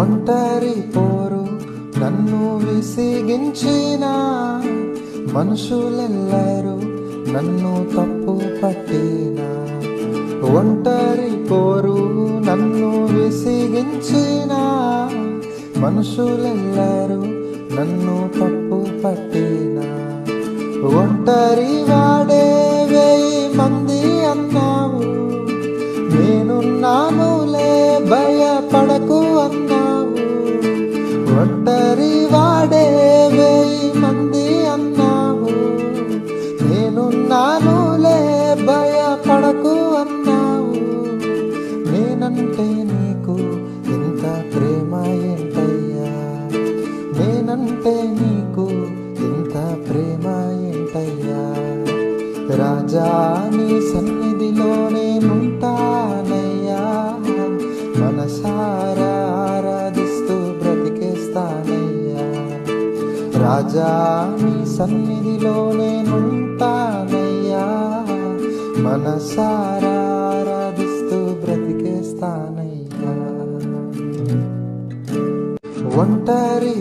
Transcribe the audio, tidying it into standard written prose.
ఒంటరి పోరు నన్ను విసిగించిన మనుషులెల్లరూ నన్ను తప్పు పట్టిన. ఒంటరి పోరు నన్ను విసిగించిన మనుషులెల్లరూ నన్ను తప్పు పట్టిన. ఒంటరి వాడే 1000 మంది అన్నావు, నేనున్నానులే భయపడకు అన్నావు. ఒంటరి వాడే 1000 మంది అన్నావు, నేనున్నానులే భయపడకు అన్నావు. నేనంటే నీకు ఇంత ప్రేమ ఏంటయ్యా, నేనంటే నీకు ఇంత ప్రేమ ఏంటయ్యా. రాజా నీ సన్నిధిలో నేనుంటానయ్యా, మనసారా ఆరాధిస్తూ బ్రతికేస్తానయ్యా. రాజా నీ సన్నిధిలో నేనుంటానయ్యా, మనసారా ఆరాధిస్తూ బ్రతికేస్తానయ్యా. ఒంటరి